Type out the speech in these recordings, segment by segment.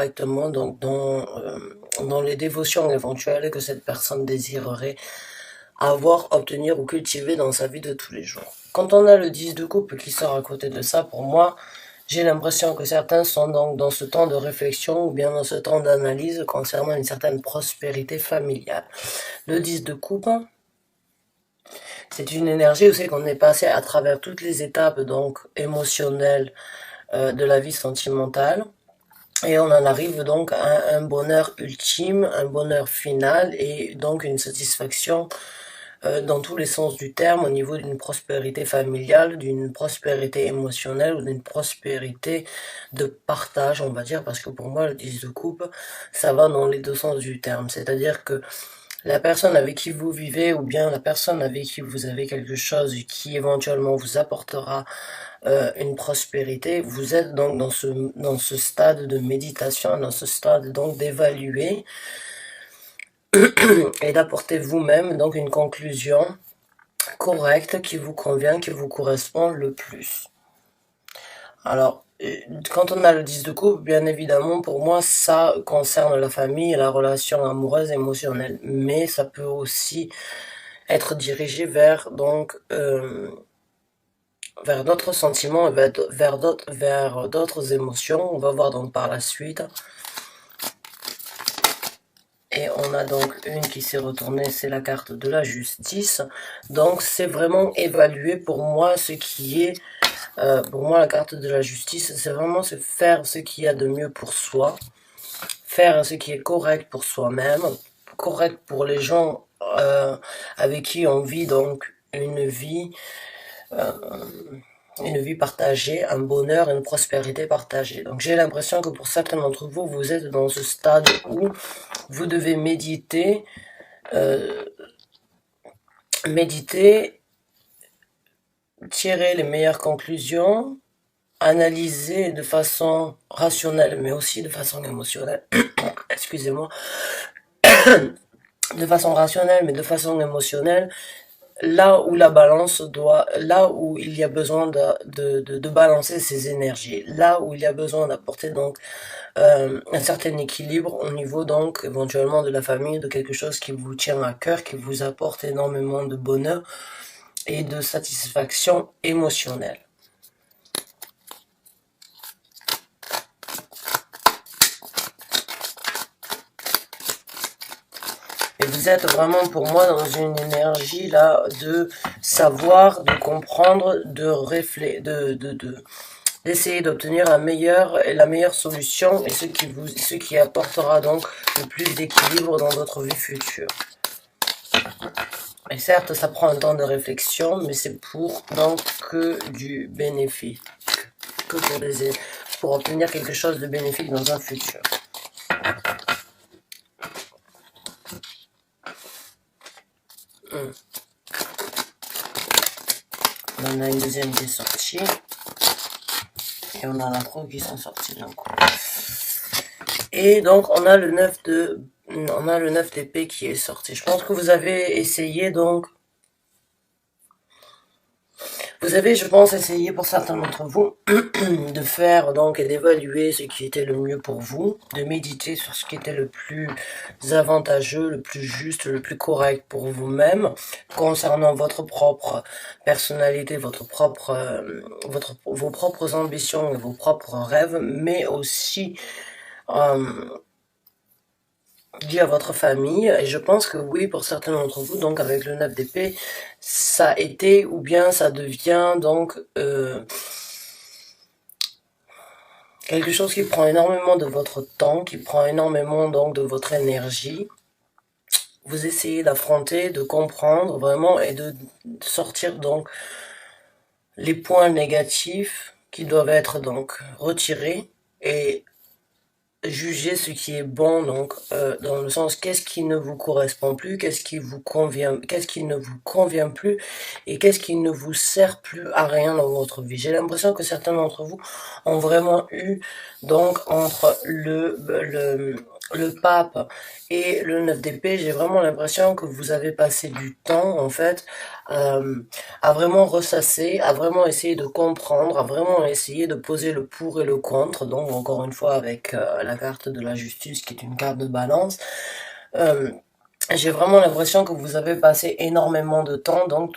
directement donc dans les dévotions éventuelles que cette personne désirerait avoir, obtenir ou cultiver dans sa vie de tous les jours. Quand on a le 10 de coupe qui sort à côté de ça, pour moi, j'ai l'impression que certains sont donc dans ce temps de réflexion ou bien dans ce temps d'analyse concernant une certaine prospérité familiale. Le 10 de coupe, c'est une énergie aussi qu'on est passé à travers toutes les étapes donc émotionnelles de la vie sentimentale. Et on en arrive donc à un bonheur ultime, un bonheur final et donc une satisfaction dans tous les sens du terme au niveau d'une prospérité familiale, d'une prospérité émotionnelle ou d'une prospérité de partage, on va dire, parce que pour moi le 10 de coupe, ça va dans les deux sens du terme. C'est-à-dire que la personne avec qui vous vivez ou bien la personne avec qui vous avez quelque chose qui éventuellement vous apportera une prospérité, vous êtes donc dans ce stade de méditation, dans ce stade donc d'évaluer et d'apporter vous-même donc une conclusion correcte qui vous convient, qui vous correspond le plus. Alors, quand on a le 10 de coupe, bien évidemment, pour moi, ça concerne la famille et la relation amoureuse émotionnelle. Mais ça peut aussi être dirigé vers donc vers d'autres sentiments et vers d'autres émotions. On va voir donc par la suite. Et on a donc une qui s'est retournée, c'est la carte de la justice. Donc c'est vraiment évaluer pour moi ce qui est, pour moi la carte de la justice, c'est vraiment se faire ce qu'il y a de mieux pour soi, faire ce qui est correct pour soi-même, correct pour les gens avec qui on vit donc une vie partagée, un bonheur, une prospérité partagée. Donc j'ai l'impression que pour certains d'entre vous, vous êtes dans ce stade où vous devez méditer, tirer les meilleures conclusions, analyser de façon rationnelle, mais aussi de façon émotionnelle. Excusez-moi. De façon rationnelle, mais de façon émotionnelle, là où là où il y a besoin de balancer ces énergies, là où il y a besoin d'apporter donc un certain équilibre au niveau donc éventuellement de la famille, de quelque chose qui vous tient à cœur, qui vous apporte énormément de bonheur et de satisfaction émotionnelle. Et vous êtes vraiment pour moi dans une énergie là de savoir, de comprendre, d'essayer d'obtenir la meilleure solution et ce qui apportera donc le plus d'équilibre dans votre vie future. Et certes, ça prend un temps de réflexion, mais c'est pour donc que du bénéfice, que pour obtenir quelque chose de bénéfique dans un futur. On a une deuxième qui est sortie. Et on a la 3 qui sont sortis d'un coup. Et donc on a le 9 d'épée qui est sorti. Je pense que vous avez essayé donc. Vous avez, je pense, essayé pour certains d'entre vous de faire donc et d'évaluer ce qui était le mieux pour vous, de méditer sur ce qui était le plus avantageux, le plus juste, le plus correct pour vous-même, concernant votre propre personnalité, vos propres ambitions et vos propres rêves, mais aussi lié à votre famille. Et je pense que oui, pour certains d'entre vous, donc avec le 9 d'épée, ça a été ou bien ça devient donc quelque chose qui prend énormément de votre temps, qui prend énormément donc de votre énergie. Vous essayez d'affronter, de comprendre vraiment et de sortir donc les points négatifs qui doivent être donc retirés et juger ce qui est bon, donc dans le sens qu'est-ce qui ne vous correspond plus, qu'est-ce qui ne vous convient plus et qu'est-ce qui ne vous sert plus à rien dans votre vie. J'ai l'impression que certains d'entre vous ont vraiment eu donc entre le pape et le 9 d'épée, j'ai vraiment l'impression que vous avez passé du temps, en fait, à vraiment ressasser, à vraiment essayer de comprendre, à vraiment essayer de poser le pour et le contre. Donc, encore une fois, avec la carte de la justice, qui est une carte de balance, euh, j'ai vraiment l'impression que vous avez passé énormément de temps, donc,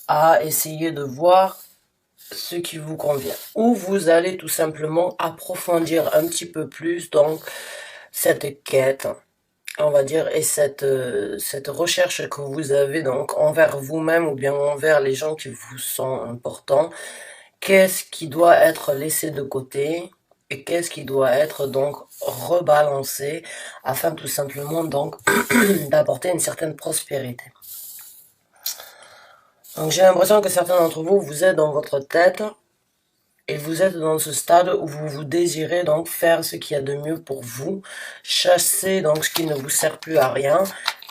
à essayer de voir ce qui vous convient. Ou vous allez tout simplement approfondir un petit peu plus, donc, cette quête, on va dire, et cette recherche que vous avez donc envers vous-même ou bien envers les gens qui vous sont importants. Qu'est-ce qui doit être laissé de côté et qu'est-ce qui doit être donc rebalancé afin tout simplement donc d'apporter une certaine prospérité. Donc j'ai l'impression que certains d'entre vous, vous êtes dans votre tête et vous êtes dans ce stade où vous désirez donc faire ce qu'il y a de mieux pour vous, chasser donc ce qui ne vous sert plus à rien,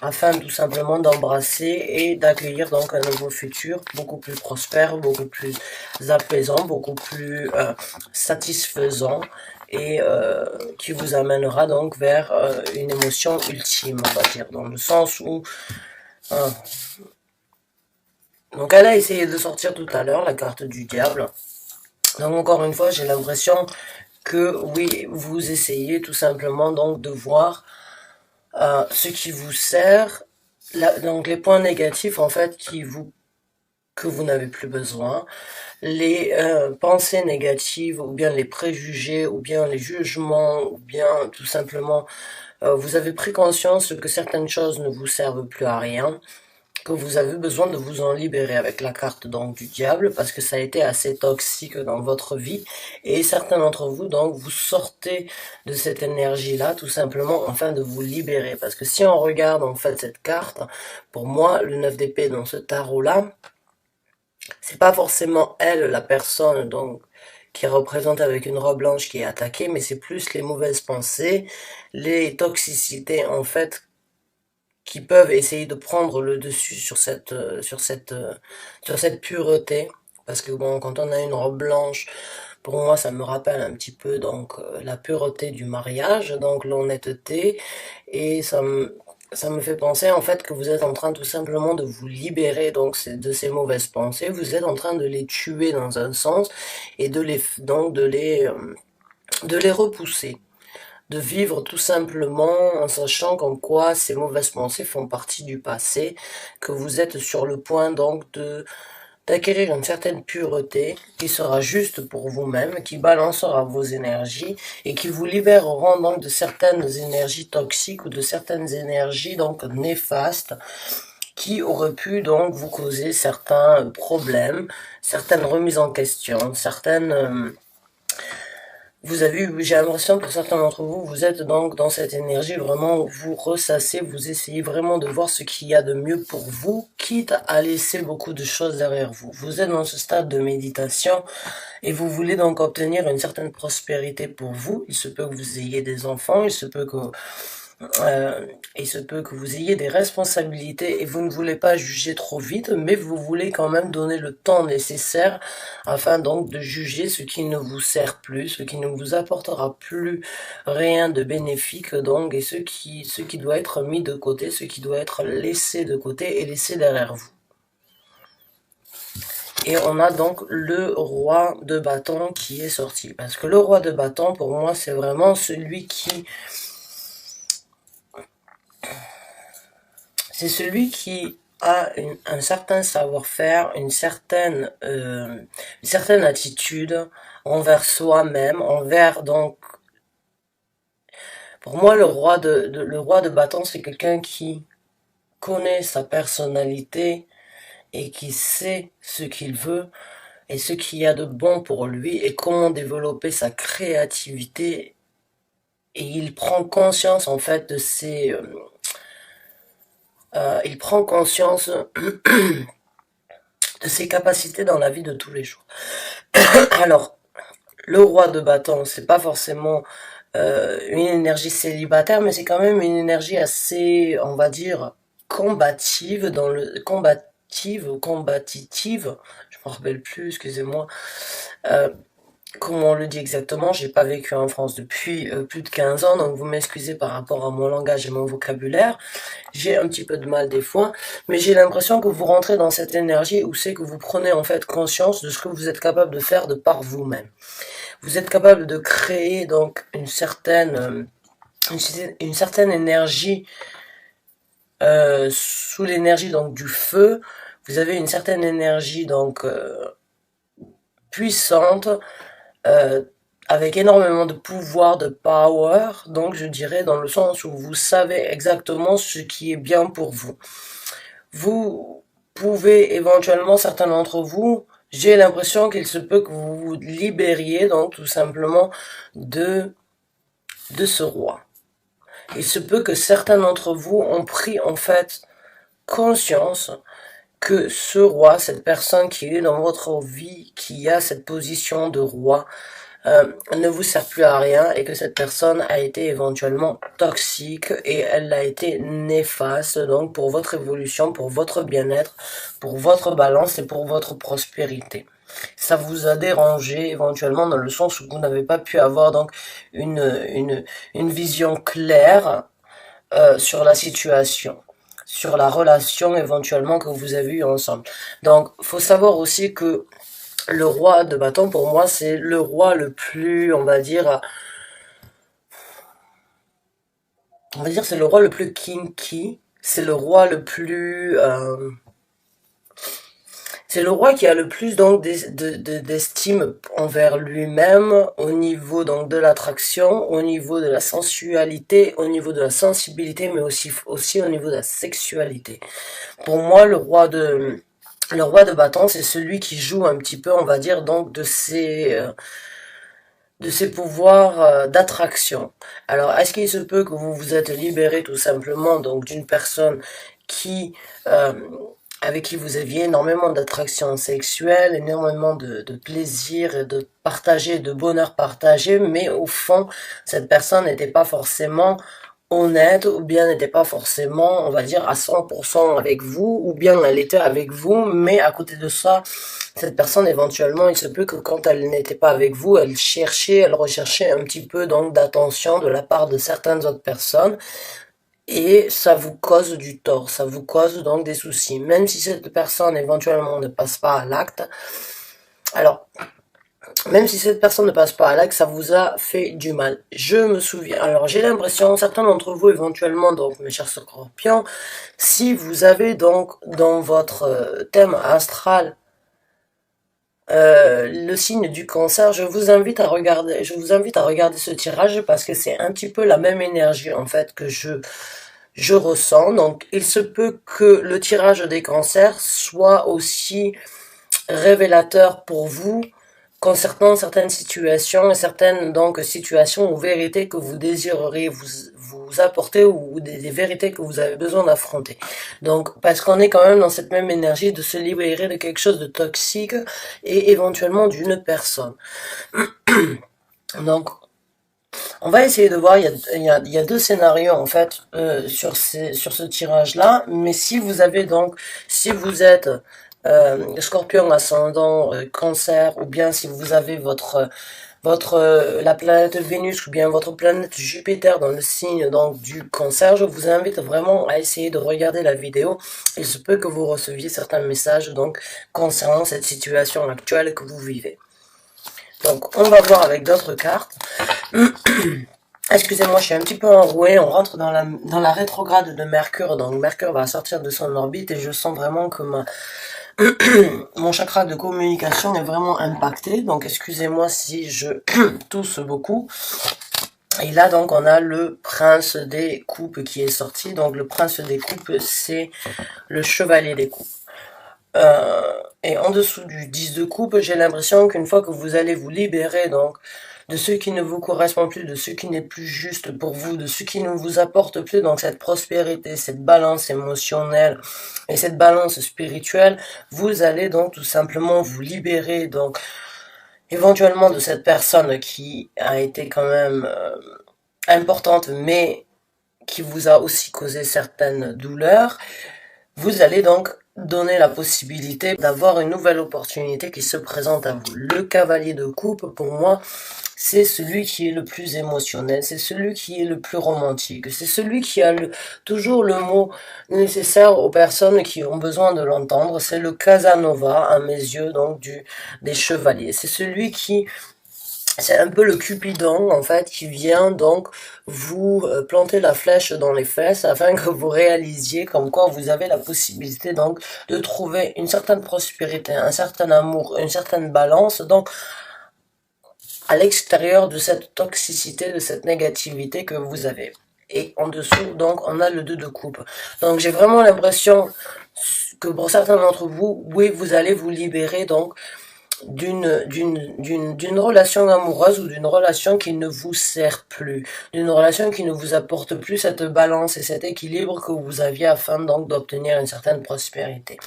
afin tout simplement d'embrasser et d'accueillir donc un nouveau futur beaucoup plus prospère, beaucoup plus apaisant, beaucoup plus satisfaisant et qui vous amènera donc vers une émotion ultime, on va dire, dans le sens où euh, donc elle a essayé de sortir tout à l'heure la carte du diable. Donc encore une fois, j'ai l'impression que oui, vous essayez tout simplement donc de voir ce qui vous sert, donc les points négatifs en fait que vous n'avez plus besoin, les pensées négatives ou bien les préjugés ou bien les jugements ou bien tout simplement vous avez pris conscience que certaines choses ne vous servent plus à rien, que vous avez besoin de vous en libérer avec la carte donc du diable parce que ça a été assez toxique dans votre vie et certains d'entre vous donc vous sortez de cette énergie là tout simplement afin de vous libérer parce que si on regarde en fait cette carte, pour moi le 9 d'épée dans ce tarot là, c'est pas forcément elle la personne donc qui représente avec une robe blanche qui est attaquée, mais c'est plus les mauvaises pensées, les toxicités en fait qui peuvent essayer de prendre le dessus sur cette pureté parce que bon quand on a une robe blanche pour moi ça me rappelle un petit peu donc la pureté du mariage donc l'honnêteté et ça me fait penser en fait que vous êtes en train tout simplement de vous libérer donc de ces mauvaises pensées, vous êtes en train de les tuer dans un sens et de les repousser, de vivre tout simplement en sachant qu'en quoi ces mauvaises pensées font partie du passé, que vous êtes sur le point donc d'acquérir une certaine pureté qui sera juste pour vous-même, qui balancera vos énergies et qui vous libéreront donc de certaines énergies toxiques ou de certaines énergies donc néfastes qui auraient pu donc vous causer certains problèmes, certaines remises en question, certaines vous avez, j'ai l'impression pour certains d'entre vous, vous êtes donc dans cette énergie vraiment où vous ressassez, vous essayez vraiment de voir ce qu'il y a de mieux pour vous, quitte à laisser beaucoup de choses derrière vous. Vous êtes dans ce stade de méditation et vous voulez donc obtenir une certaine prospérité pour vous. Il se peut que vous ayez des enfants, il se peut que vous ayez des responsabilités et vous ne voulez pas juger trop vite, mais vous voulez quand même donner le temps nécessaire afin donc de juger ce qui ne vous sert plus, ce qui ne vous apportera plus rien de bénéfique donc et ce qui doit être mis de côté, ce qui doit être laissé de côté et laissé derrière vous. Et on a donc le roi de bâton qui est sorti. Parce que le roi de bâton, pour moi, c'est vraiment celui qui c'est celui qui a un certain savoir-faire, une certaine attitude envers soi-même, envers donc, pour moi le roi de bâton c'est quelqu'un qui connaît sa personnalité et qui sait ce qu'il veut et ce qu'il y a de bon pour lui et comment développer sa créativité et il prend conscience en fait de il prend conscience de ses capacités dans la vie de tous les jours. Alors, le roi de bâton, c'est pas forcément une énergie célibataire, mais c'est quand même une énergie assez, on va dire, combative dans le combative ou combative, je me rappelle plus, excusez-moi. Euh, comment on le dit exactement, j'ai pas vécu en France depuis plus de 15 ans, donc vous m'excusez par rapport à mon langage et mon vocabulaire. J'ai un petit peu de mal des fois, mais j'ai l'impression que vous rentrez dans cette énergie où c'est que vous prenez en fait conscience de ce que vous êtes capable de faire de par vous-même. Vous êtes capable de créer donc une certaine énergie sous l'énergie donc du feu. Vous avez une certaine énergie donc puissante, euh, avec énormément de pouvoir, de power, donc je dirais dans le sens où vous savez exactement ce qui est bien pour vous. Vous pouvez éventuellement, certains d'entre vous, j'ai l'impression qu'il se peut que vous vous libériez donc tout simplement de, de ce roi. Il se peut que certains d'entre vous ont pris en fait conscience que ce roi, cette personne qui est dans votre vie, qui a cette position de roi, ne vous sert plus à rien et que cette personne a été éventuellement toxique et elle a été néfaste donc pour votre évolution, pour votre bien-être, pour votre balance et pour votre prospérité. Ça vous a dérangé éventuellement dans le sens où vous n'avez pas pu avoir donc une vision claire sur la situation, sur la relation éventuellement que vous avez eue ensemble. Donc, faut savoir aussi que le roi de bâton, pour moi, c'est le roi le plus, on va dire, c'est le roi le plus kinky. C'est le roi le plus, c'est le roi qui a le plus donc d'estime envers lui-même au niveau donc de l'attraction, au niveau de la sensualité, au niveau de la sensibilité, mais aussi au niveau de la sexualité. Pour moi, le roi de bâton, c'est celui qui joue un petit peu, on va dire, donc de ses pouvoirs d'attraction. Alors, est-ce qu'il se peut que vous vous êtes libéré tout simplement donc d'une personne qui euh, avec qui vous aviez énormément d'attraction sexuelle, énormément de plaisir et de partager, de bonheur partagé, mais au fond, cette personne n'était pas forcément honnête, ou bien n'était pas forcément, on va dire, à 100% avec vous, ou bien elle était avec vous, mais à côté de ça, cette personne, éventuellement, il se peut que quand elle n'était pas avec vous, elle recherchait un petit peu donc d'attention de la part de certaines autres personnes, et ça vous cause du tort, ça vous cause donc des soucis. Même si cette personne éventuellement ne passe pas à l'acte, alors, même si cette personne ne passe pas à l'acte, ça vous a fait du mal. Je me souviens, alors j'ai l'impression, certains d'entre vous éventuellement, donc mes chers scorpions, si vous avez donc dans votre thème astral le signe du cancer, je vous invite à regarder ce tirage parce que c'est un petit peu la même énergie en fait que je ressens. Donc, il se peut que le tirage des cancers soit aussi révélateur pour vous concernant certaines situations et certaines donc situations ou vérités que vous désireriez vous apporter ou des vérités que vous avez besoin d'affronter. Donc, parce qu'on est quand même dans cette même énergie de se libérer de quelque chose de toxique et éventuellement d'une personne. Donc, on va essayer de voir, il y a deux scénarios en fait sur ce tirage-là, mais si vous avez donc, si vous êtes Scorpion ascendant Cancer, ou bien si vous avez la planète Vénus ou bien votre planète Jupiter dans le signe donc du Cancer, je vous invite vraiment à essayer de regarder la vidéo. Il se peut que vous receviez certains messages donc concernant cette situation actuelle que vous vivez. Donc on va voir avec d'autres cartes. Excusez-moi, je suis un petit peu enrouée. On rentre dans la rétrograde de Mercure. Donc Mercure va sortir de son orbite et je sens vraiment que mon chakra de communication est vraiment impacté. Donc excusez-moi si je tousse beaucoup. Et là donc on a le prince des coupes qui est sorti. Donc le prince des coupes, c'est le chevalier des coupes. Et en dessous du 10 de coupe, j'ai l'impression qu'une fois que vous allez vous libérer donc de ce qui ne vous correspond plus, de ce qui n'est plus juste pour vous, de ce qui ne vous apporte plus donc cette prospérité, cette balance émotionnelle et cette balance spirituelle, vous allez donc tout simplement vous libérer donc éventuellement de cette personne qui a été quand même importante mais qui vous a aussi causé certaines douleurs. vous allez donc donner la possibilité d'avoir une nouvelle opportunité qui se présente à vous. Le cavalier de coupe, pour moi, c'est celui qui est le plus émotionnel, c'est celui qui est le plus romantique, c'est celui qui a toujours le mot nécessaire aux personnes qui ont besoin de l'entendre. C'est le Casanova, à mes yeux, donc des chevaliers. C'est celui qui c'est un peu le Cupidon, en fait, qui vient donc vous planter la flèche dans les fesses afin que vous réalisiez comme quoi vous avez la possibilité donc de trouver une certaine prospérité, un certain amour, une certaine balance, donc à l'extérieur de cette toxicité, de cette négativité que vous avez. Et en dessous, donc, on a le 2 de coupe. Donc, j'ai vraiment l'impression que pour certains d'entre vous, oui, vous allez vous libérer donc d'une relation amoureuse ou d'une relation qui ne vous sert plus, d'une relation qui ne vous apporte plus cette balance et cet équilibre que vous aviez afin donc d'obtenir une certaine prospérité.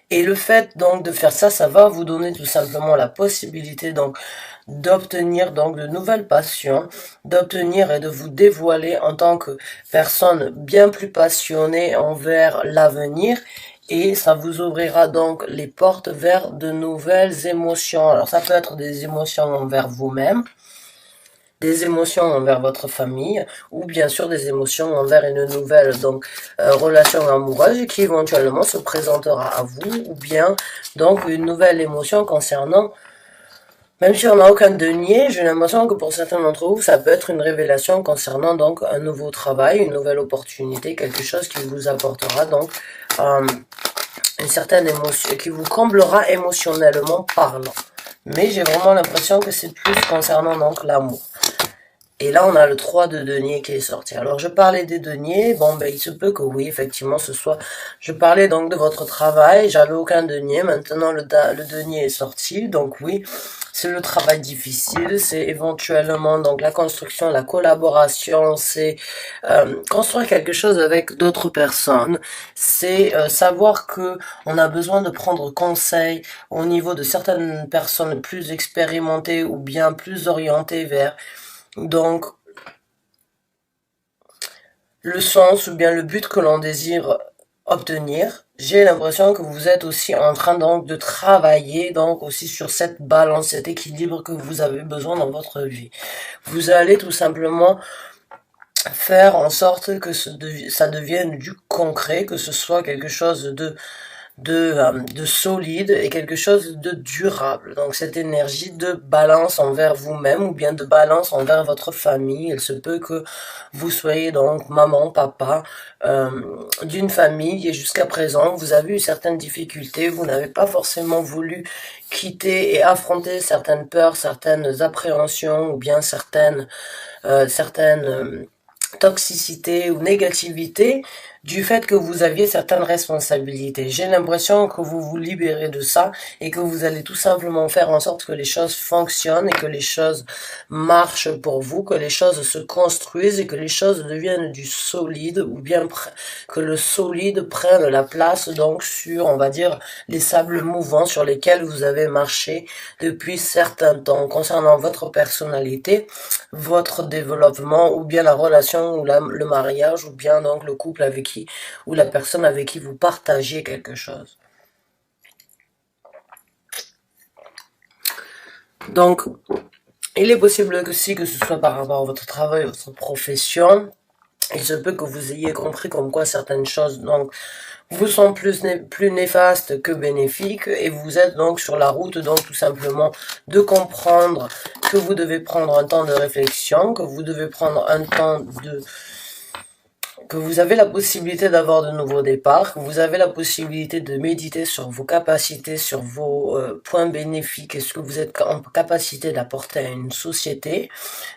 Et le fait donc de faire ça, ça va vous donner tout simplement la possibilité donc d'obtenir donc de nouvelles passions, d'obtenir et de vous dévoiler en tant que personne bien plus passionnée envers l'avenir et ça vous ouvrira donc les portes vers de nouvelles émotions. Alors ça peut être des émotions envers vous-même, des émotions envers votre famille ou bien sûr des émotions envers une nouvelle donc relation amoureuse qui éventuellement se présentera à vous ou bien donc une nouvelle émotion concernant même si on n'a aucun denier, j'ai l'impression que pour certains d'entre vous, ça peut être une révélation concernant donc un nouveau travail, une nouvelle opportunité, quelque chose qui vous apportera donc une certaine émotion, qui vous comblera émotionnellement parlant. Mais j'ai vraiment l'impression que c'est plus concernant donc l'amour. Et là, on a le 3 de denier qui est sorti. Alors, je parlais des deniers. Bon, ben, il se peut que oui, effectivement, ce soit... Je parlais donc de votre travail. J'avais aucun denier. Maintenant, le denier est sorti. Donc, oui, c'est le travail difficile. C'est éventuellement donc la construction, la collaboration. C'est construire quelque chose avec d'autres personnes. C'est savoir que on a besoin de prendre conseil au niveau de certaines personnes plus expérimentées ou bien plus orientées vers donc, le sens ou bien le but que l'on désire obtenir, j'ai l'impression que vous êtes aussi en train donc de travailler donc aussi sur cette balance, cet équilibre que vous avez besoin dans votre vie. Vous allez tout simplement faire en sorte que ça devienne du concret, que ce soit quelque chose de solide et quelque chose de durable. Donc cette énergie de balance envers vous-même ou bien de balance envers votre famille. Il se peut que vous soyez donc maman, papa d'une famille et jusqu'à présent vous avez eu certaines difficultés, vous n'avez pas forcément voulu quitter et affronter certaines peurs, certaines appréhensions ou bien certaines toxicité ou négativité du fait que vous aviez certaines responsabilités. J'ai l'impression que vous vous libérez de ça et que vous allez tout simplement faire en sorte que les choses fonctionnent et que les choses marchent pour vous, que les choses se construisent et que les choses deviennent du solide ou bien que le solide prenne la place donc sur, on va dire, les sables mouvants sur lesquels vous avez marché depuis certains temps. Concernant votre personnalité, votre développement ou bien la relation ou le mariage ou bien donc le couple avec qui ou la personne avec qui vous partagez quelque chose. Donc, il est possible aussi que ce soit par rapport à votre travail, votre profession. Il se peut que vous ayez compris comme quoi certaines choses donc vous sont plus néfastes que bénéfiques et vous êtes donc sur la route donc tout simplement de comprendre que vous devez prendre un temps de réflexion, que vous devez prendre un temps que vous avez la possibilité d'avoir de nouveaux départs, que vous avez la possibilité de méditer sur vos capacités, sur vos points bénéfiques et ce que vous êtes en capacité d'apporter à une société,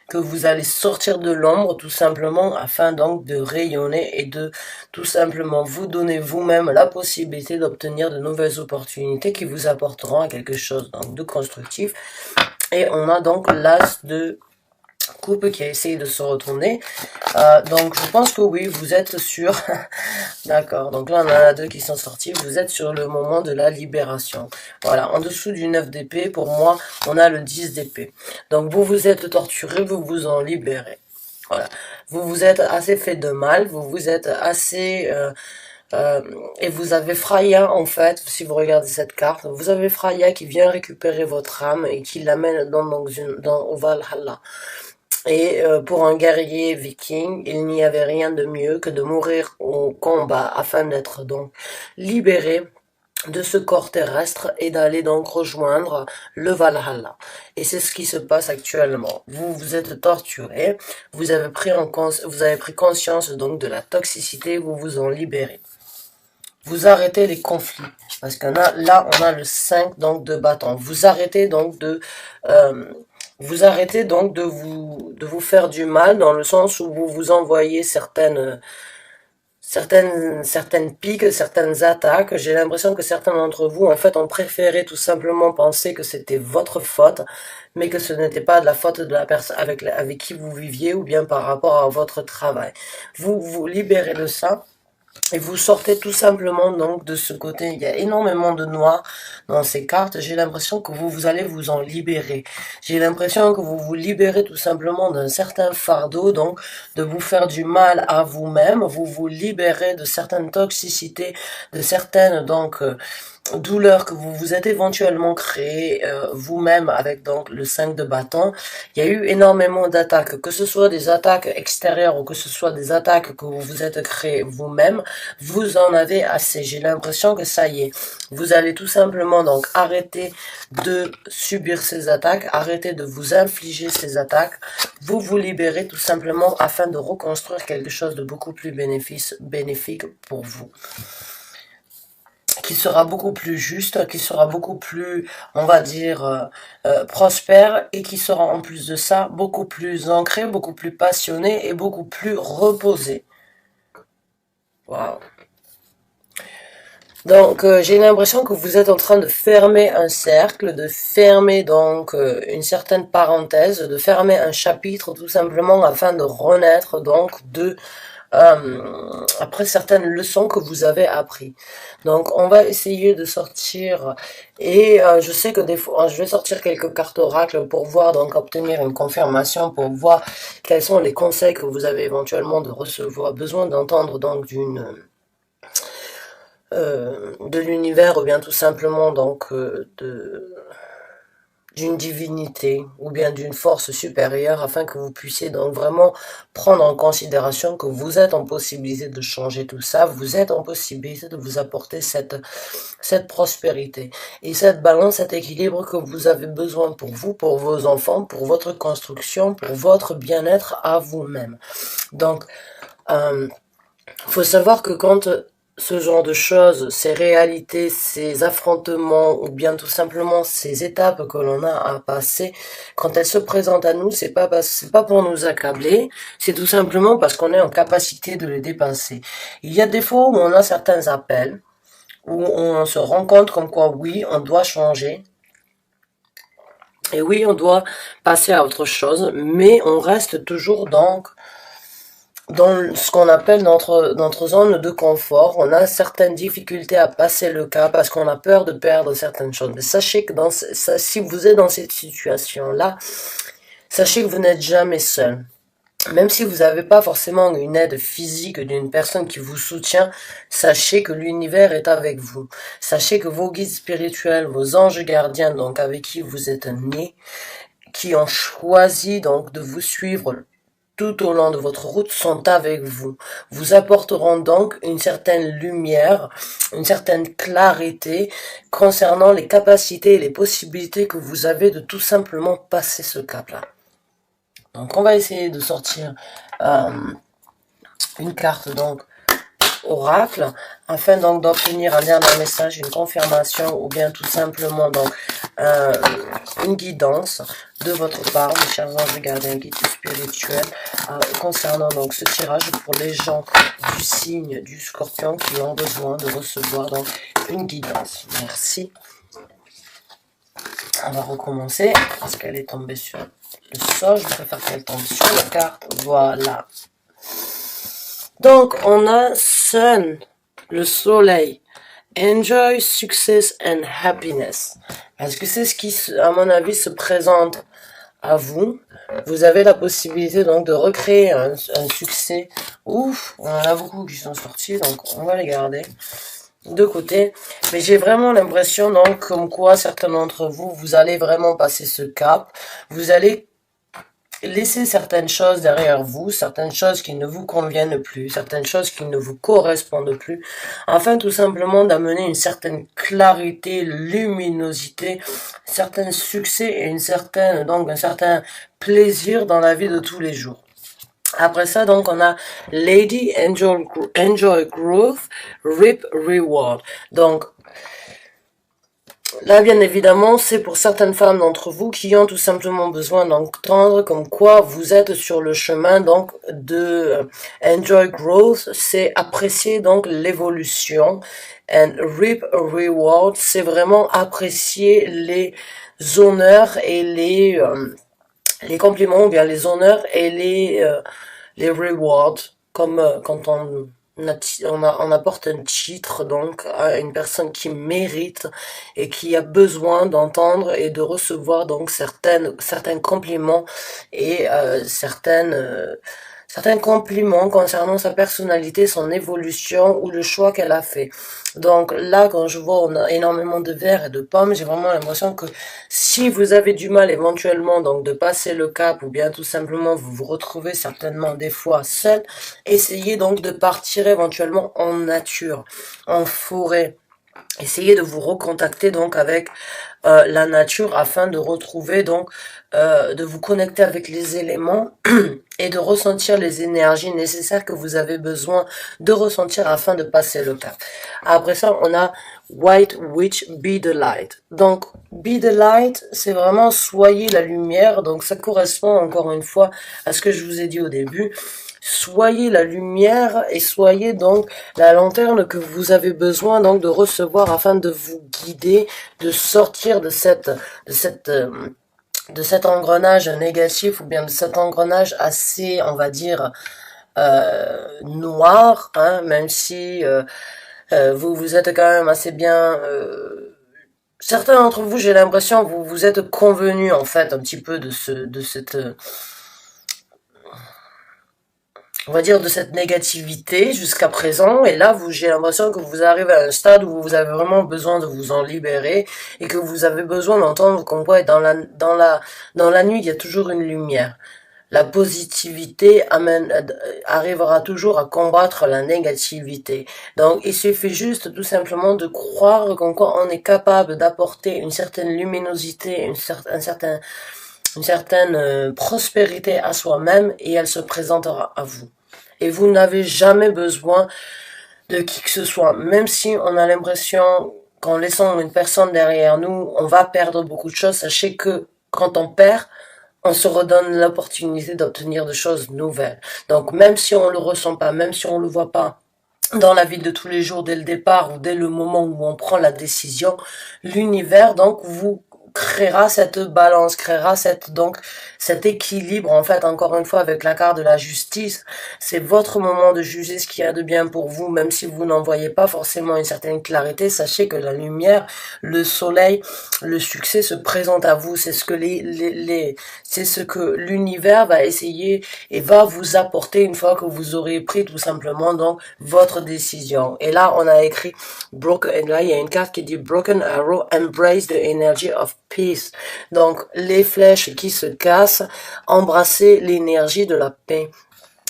que vous allez sortir de l'ombre tout simplement afin donc de rayonner et de tout simplement vous donner vous-même la possibilité d'obtenir de nouvelles opportunités qui vous apporteront à quelque chose donc de constructif. Et on a donc l'as de coupe qui a essayé de se retourner. Donc je pense que oui, vous êtes sur... D'accord, donc là on en a deux qui sont sortis. Vous êtes sur le moment de la libération. Voilà, en dessous du 9 d'épée, pour moi, on a le 10 d'épée. Donc vous vous êtes torturé, vous vous en libérez. Voilà, vous vous êtes assez fait de mal, vous vous êtes assez... Et vous avez Freya, en fait, si vous regardez cette carte, vous avez Freya qui vient récupérer votre âme et qui l'amène au Valhalla. Et pour un guerrier viking, il n'y avait rien de mieux que de mourir au combat afin d'être donc libéré de ce corps terrestre et d'aller donc rejoindre le Valhalla. Et c'est ce qui se passe actuellement. Vous vous êtes torturé, vous avez pris conscience donc de la toxicité, vous vous en libérez. Vous arrêtez les conflits. Parce que là, on a le 5 donc de bâton. Vous arrêtez donc de vous faire du mal dans le sens où vous vous envoyez certaines piques, certaines attaques. J'ai l'impression que certains d'entre vous, en fait, ont préféré tout simplement penser que c'était votre faute, mais que ce n'était pas de la faute de la personne avec qui vous viviez ou bien par rapport à votre travail. Vous vous libérez de ça. Et vous sortez tout simplement donc de ce côté. Il y a énormément de noir dans ces cartes. J'ai l'impression que vous allez vous en libérer. J'ai l'impression que vous vous libérez tout simplement d'un certain fardeau, donc de vous faire du mal à vous-même. Vous vous libérez de certaines toxicités, de certaines douleurs que vous vous êtes éventuellement créées vous-même avec donc le 5 de bâton. Il y a eu énormément d'attaques, que ce soit des attaques extérieures ou que ce soit des attaques que vous vous êtes créées vous-même, vous en avez assez. J'ai l'impression que ça y est, vous allez tout simplement donc arrêter de subir ces attaques, arrêter de vous infliger ces attaques, vous vous libérez tout simplement afin de reconstruire quelque chose de beaucoup plus bénéfique pour vous, qui sera beaucoup plus juste, qui sera beaucoup plus, on va dire, prospère, et qui sera en plus de ça beaucoup plus ancré, beaucoup plus passionné et beaucoup plus reposé. Waouh. Donc j'ai l'impression que vous êtes en train de fermer un cercle, de fermer donc une certaine parenthèse, de fermer un chapitre tout simplement afin de renaître donc après certaines leçons que vous avez appris. Donc on va essayer de sortir, et je sais que des fois je vais sortir quelques cartes oracles pour voir, donc obtenir une confirmation, pour voir quels sont les conseils que vous avez éventuellement de recevoir, besoin d'entendre donc de l'univers, ou bien tout simplement donc d'une divinité ou bien d'une force supérieure, afin que vous puissiez donc vraiment prendre en considération que vous êtes en possibilité de changer tout ça, vous êtes en possibilité de vous apporter cette prospérité et cette balance, cet équilibre que vous avez besoin pour vous, pour vos enfants, pour votre construction, pour votre bien-être à vous-même. Donc, faut savoir que quand ce genre de choses, ces réalités, ces affrontements, ou bien tout simplement ces étapes que l'on a à passer, quand elles se présentent à nous, c'est pas pour nous accabler, c'est tout simplement parce qu'on est en capacité de les dépasser. Il y a des fois où on a certains appels, où on se rend compte comme quoi oui, on doit changer, et oui, on doit passer à autre chose, mais on reste toujours donc dans ce qu'on appelle notre zone de confort. On a certaines difficultés à passer le cap parce qu'on a peur de perdre certaines choses. Mais sachez que si vous êtes dans cette situation-là, sachez que vous n'êtes jamais seul. Même si vous n'avez pas forcément une aide physique d'une personne qui vous soutient, sachez que l'univers est avec vous. Sachez que vos guides spirituels, vos anges gardiens, donc avec qui vous êtes nés, qui ont choisi donc de vous suivre tout au long de votre route, sont avec vous. Vous apporteront donc une certaine lumière, une certaine clarté concernant les capacités et les possibilités que vous avez de tout simplement passer ce cap-là. Donc on va essayer de sortir une carte donc oracle, afin donc d'obtenir un dernier message, une confirmation, ou bien tout simplement donc une guidance de votre part, mes chers anges gardiens, guides spirituels, concernant donc ce tirage pour les gens du signe du Scorpion qui ont besoin de recevoir donc une guidance. Merci. On va recommencer parce qu'elle est tombée sur le sol. Je préfère qu'elle tombe sur la carte. Voilà. Donc, on a Sun, le soleil. Enjoy, success and happiness. Est-ce que c'est ce qui, à mon avis, se présente à vous. Vous avez la possibilité donc de recréer un succès. Ouf, on en a beaucoup qui sont sortis, donc on va les garder de côté. Mais j'ai vraiment l'impression donc comme quoi certains d'entre vous, vous allez vraiment passer ce cap. Vous allez laisser certaines choses derrière vous, certaines choses qui ne vous conviennent plus, certaines choses qui ne vous correspondent plus, afin tout simplement d'amener une certaine clarité, luminosité, un certain succès et donc un certain plaisir dans la vie de tous les jours. Après ça, donc, on a Lady Enjoy Growth, Reap Reward. Donc, là, bien évidemment, c'est pour certaines femmes d'entre vous qui ont tout simplement besoin d'entendre comme quoi vous êtes sur le chemin donc de enjoy growth, c'est apprécier donc l'évolution, and reap a reward, c'est vraiment apprécier les honneurs et les compliments, ou bien les honneurs et les rewards, comme quand on apporte un titre donc à une personne qui mérite et qui a besoin d'entendre et de recevoir donc certains compliments et certains compliments concernant sa personnalité, son évolution ou le choix qu'elle a fait. Donc là, quand je vois on a énormément de verres et de pommes, j'ai vraiment l'impression que si vous avez du mal éventuellement donc de passer le cap ou bien tout simplement vous vous retrouvez certainement des fois seul, essayez donc de partir éventuellement en nature, en forêt. Essayez de vous recontacter donc avec la nature afin de retrouver donc de vous connecter avec les éléments et de ressentir les énergies nécessaires que vous avez besoin de ressentir afin de passer le cap. Après ça, on a White Witch, Be the Light. Donc, Be the Light, c'est vraiment soyez la lumière. Donc, ça correspond encore une fois à ce que je vous ai dit au début. Soyez la lumière et soyez donc la lanterne que vous avez besoin donc de recevoir afin de vous guider, de sortir de cet engrenage négatif ou bien de cet engrenage assez, on va dire, noir, hein, même si vous êtes quand même assez bien. Certains d'entre vous, j'ai l'impression, vous êtes convenus en fait un petit peu de cette on va dire de cette négativité jusqu'à présent, et là j'ai l'impression que vous arrivez à un stade où vous avez vraiment besoin de vous en libérer et que vous avez besoin d'entendre qu'on voit dans la nuit il y a toujours une lumière. La positivité arrivera toujours à combattre la négativité. Donc il suffit juste tout simplement de croire qu'on est capable d'apporter une certaine luminosité, une certaine prospérité à soi-même, et elle se présentera à vous. Et vous n'avez jamais besoin de qui que ce soit, même si on a l'impression qu'en laissant une personne derrière nous, on va perdre beaucoup de choses. Sachez que quand on perd, on se redonne l'opportunité d'obtenir de choses nouvelles. Donc même si on le ressent pas, même si on le voit pas dans la vie de tous les jours dès le départ ou dès le moment où on prend la décision, l'univers donc vous créera cette balance, créera cet équilibre en fait, encore une fois avec la carte de la justice. C'est votre moment de juger ce qu'il y a de bien pour vous, même si vous n'en voyez pas forcément une certaine clarité. Sachez que la lumière, le soleil, le succès se présente à vous. C'est ce que c'est ce que l'univers va essayer et va vous apporter une fois que vous aurez pris tout simplement donc votre décision. Et là on a écrit broken, et là il y a une carte qui dit Broken Arrow, embrace the energy of peace. Donc les flèches qui se cassent, embrassez l'énergie de la paix.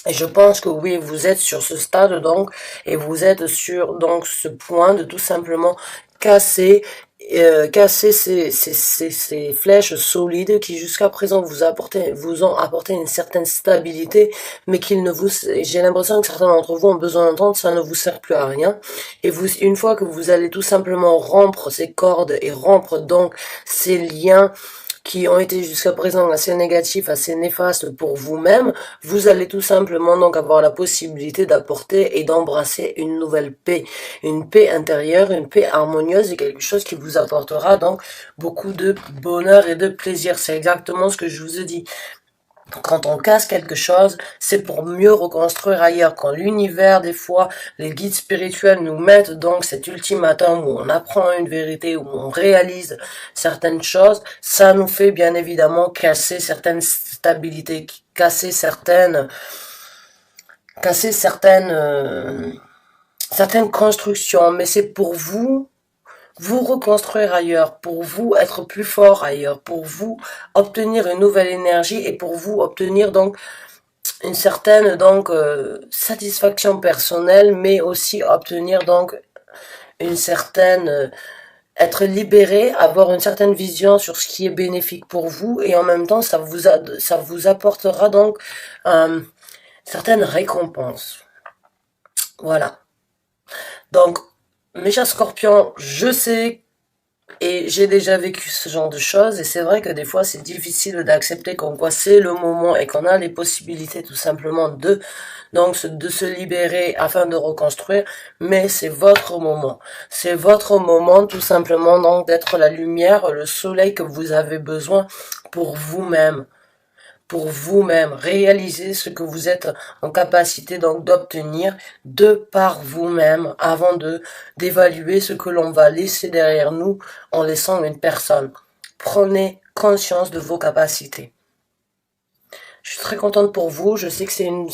Et je pense que oui, vous êtes sur ce stade donc, et vous êtes sur donc ce point de tout simplement casser ces flèches solides qui jusqu'à présent vous ont apporté une certaine stabilité, mais j'ai l'impression que certains d'entre vous ont besoin d'entendre, ça ne vous sert plus à rien. Et une fois que vous allez tout simplement rompre ces cordes et rompre donc ces liens qui ont été jusqu'à présent assez négatifs, assez néfastes pour vous-même, vous allez tout simplement donc avoir la possibilité d'apporter et d'embrasser une nouvelle paix, une paix intérieure, une paix harmonieuse et quelque chose qui vous apportera donc beaucoup de bonheur et de plaisir. C'est exactement ce que je vous ai dit. Quand on casse quelque chose, c'est pour mieux reconstruire ailleurs. Quand l'univers, des fois, les guides spirituels nous mettent donc cet ultimatum où on apprend une vérité, où on réalise certaines choses, ça nous fait bien évidemment casser certaines stabilités, casser certaines constructions. Mais c'est pour vous reconstruire ailleurs, pour vous être plus fort ailleurs, pour vous obtenir une nouvelle énergie et pour vous obtenir donc une certaine satisfaction personnelle, mais aussi obtenir donc une certaine être libéré, avoir une certaine vision sur ce qui est bénéfique pour vous et en même temps ça vous apportera donc une certaine récompense. Voilà. Donc mes chers scorpions, je sais et j'ai déjà vécu ce genre de choses et c'est vrai que des fois c'est difficile d'accepter comme quoi c'est le moment et qu'on a les possibilités tout simplement de se libérer afin de reconstruire, mais c'est votre moment. C'est votre moment tout simplement donc d'être la lumière, le soleil que vous avez besoin pour vous-même. Pour vous-même, réaliser ce que vous êtes en capacité donc d'obtenir de par vous-même avant d'évaluer ce que l'on va laisser derrière nous en laissant une personne. Prenez conscience de vos capacités. Je suis très contente pour vous. Je sais que c'est une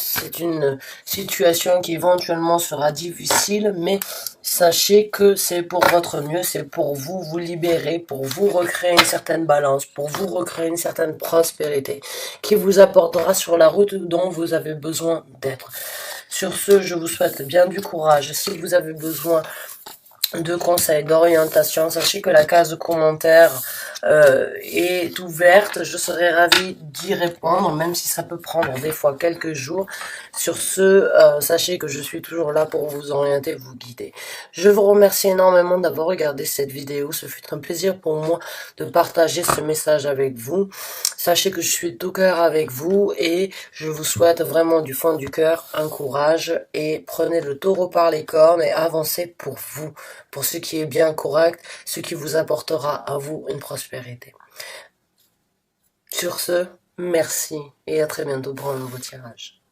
situation qui éventuellement sera difficile, mais sachez que c'est pour votre mieux, c'est pour vous vous libérer, pour vous recréer une certaine balance, pour vous recréer une certaine prospérité qui vous apportera sur la route dont vous avez besoin d'être. Sur ce, je vous souhaite bien du courage. Si vous avez besoin de conseils, d'orientation, sachez que la case de commentaires est ouverte. Je serai ravie d'y répondre, même si ça peut prendre des fois quelques jours. Sur ce, sachez que je suis toujours là pour vous orienter, vous guider. Je vous remercie énormément d'avoir regardé cette vidéo. Ce fut un plaisir pour moi de partager ce message avec vous. Sachez que je suis de tout cœur avec vous et je vous souhaite vraiment du fond du cœur un courage et prenez le taureau par les cornes et avancez pour vous, pour ce qui est bien correct, ce qui vous apportera à vous une prospérité. Sur ce, merci et à très bientôt pour un nouveau tirage.